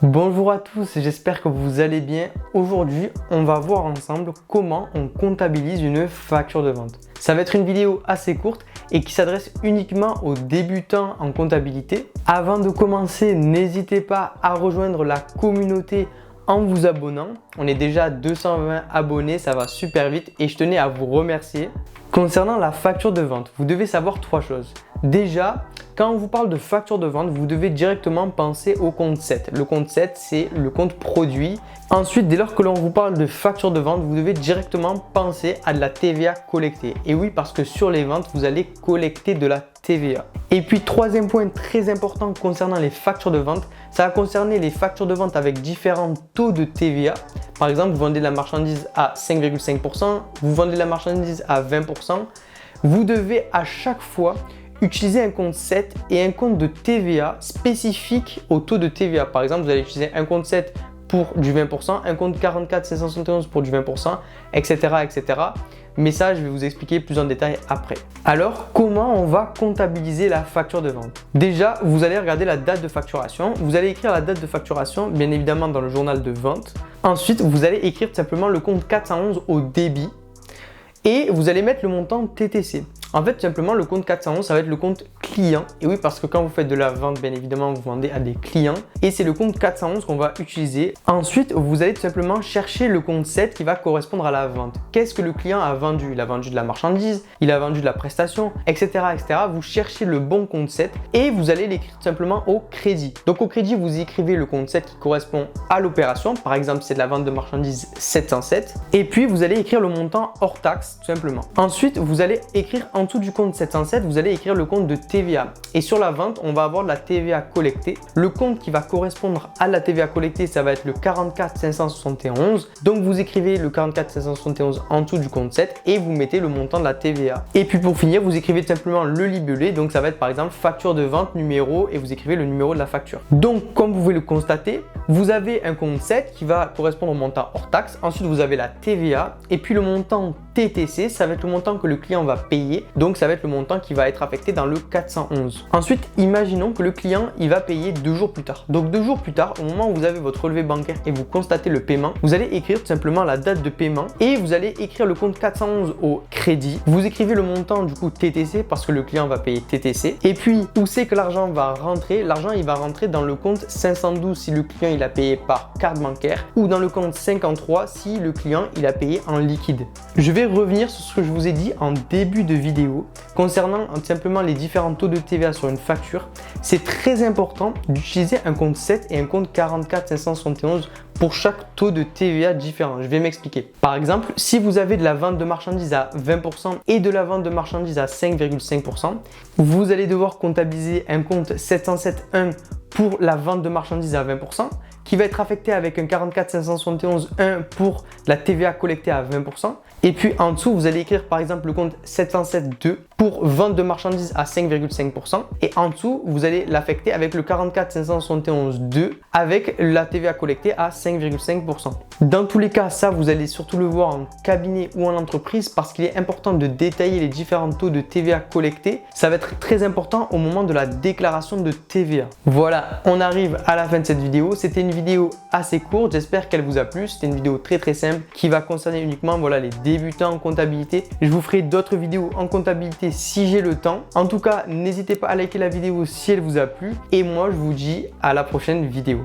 Bonjour à tous, j'espère que vous allez bien. Aujourd'hui, on va voir ensemble comment on comptabilise une facture de vente. Ça va être une vidéo assez courte et qui s'adresse uniquement aux débutants en comptabilité. Avant de commencer, n'hésitez pas à rejoindre la communauté en vous abonnant. On est déjà à 220 abonnés, ça va super vite et je tenais à vous remercier. Concernant la facture de vente, vous devez savoir trois choses. Déjà, quand on vous parle de facture de vente, vous devez directement penser au compte 7. Le compte 7, c'est le compte produit. Ensuite, dès lors que l'on vous parle de facture de vente, vous devez directement penser à de la TVA collectée. Et oui, parce que sur les ventes, vous allez collecter de la TVA. Et puis, troisième point très important concernant les factures de vente, ça va concerner les factures de vente avec différents taux de TVA. Par exemple, vous vendez la marchandise à 5,5%, vous vendez la marchandise à 20%. Vous devez à chaque fois utiliser un compte 7 et un compte de TVA spécifique au taux de TVA. Par exemple, vous allez utiliser un compte 7 pour du 20%, un compte 44 571 pour du 20%, etc., etc. Mais ça, je vais vous expliquer plus en détail après. Alors, comment on va comptabiliser la facture de vente? Déjà, vous allez regarder la date de facturation. Vous allez écrire la date de facturation, bien évidemment, dans le journal de vente. Ensuite, vous allez écrire tout simplement le compte 411 au débit et vous allez mettre le montant TTC. En fait, tout simplement, le compte 411, ça va être le compte client. Et oui, parce que quand vous faites de la vente, bien évidemment, vous vendez à des clients. Et c'est le compte 411 qu'on va utiliser. Ensuite, vous allez tout simplement chercher le compte 7 qui va correspondre à la vente. Qu'est-ce que le client a vendu? Il a vendu de la marchandise, il a vendu de la prestation, etc., etc. Vous cherchez le bon compte 7 et vous allez l'écrire tout simplement au crédit. Donc, au crédit, vous écrivez le compte 7 qui correspond à l'opération. Par exemple, c'est de la vente de marchandises 707. Et puis, vous allez écrire le montant hors taxe, tout simplement. Ensuite, vous allez écrire en dessous du compte 707, vous allez écrire le compte de TVA. Et sur la vente, on va avoir de la TVA collectée. Le compte qui va correspondre à la TVA collectée, ça va être le 44 571. Donc, vous écrivez le 44 571 en dessous du compte 7 et vous mettez le montant de la TVA. Et puis, pour finir, vous écrivez tout simplement le libellé. Donc, ça va être par exemple facture de vente numéro et vous écrivez le numéro de la facture. Donc, comme vous pouvez le constater, vous avez un compte 7 qui va correspondre au montant hors taxe. Ensuite, vous avez la TVA et puis le montant TTC, ça va être le montant que le client va payer. Donc, ça va être le montant qui va être affecté dans le 411. Ensuite, imaginons que le client, il va payer 2 jours plus tard. Donc, 2 jours plus tard, au moment où vous avez votre relevé bancaire et vous constatez le paiement, vous allez écrire tout simplement la date de paiement et vous allez écrire le compte 411 au crédit. Vous écrivez le montant du coup TTC parce que le client va payer TTC. Et puis, où c'est que l'argent va rentrer? L'argent, il va rentrer dans le compte 512 si le client, il a payé par carte bancaire ou dans le compte 53 si le client, il a payé en liquide. Je vais revenir sur ce que je vous ai dit en début de vidéo concernant simplement les différents taux de TVA sur une facture. C'est très important d'utiliser un compte 7 et un compte 44 571 pour chaque taux de TVA différent. Je vais m'expliquer. Par exemple, si vous avez de la vente de marchandises à 20% et de la vente de marchandises à 5,5%, vous allez devoir comptabiliser un compte 707.1 pour la vente de marchandises à 20%, qui va être affecté avec un 44 571.1 pour la TVA collectée à 20%. Et puis en dessous, vous allez écrire par exemple le compte 707.2 pour vente de marchandises à 5,5%. Et en dessous, vous allez l'affecter avec le 44 571.2 avec la TVA collectée à 5,5%. Dans tous les cas, ça, vous allez surtout le voir en cabinet ou en entreprise parce qu'il est important de détailler les différents taux de TVA collectés. Ça va être très important au moment de la déclaration de TVA. Voilà, on arrive à la fin de cette vidéo. C'était une vidéo assez courte, j'espère qu'elle vous a plu. C'était une vidéo très simple qui va concerner uniquement les débutants en comptabilité. Je vous ferai d'autres vidéos en comptabilité si j'ai le temps. En tout cas, n'hésitez pas à liker la vidéo si elle vous a plu et moi je vous dis à la prochaine vidéo.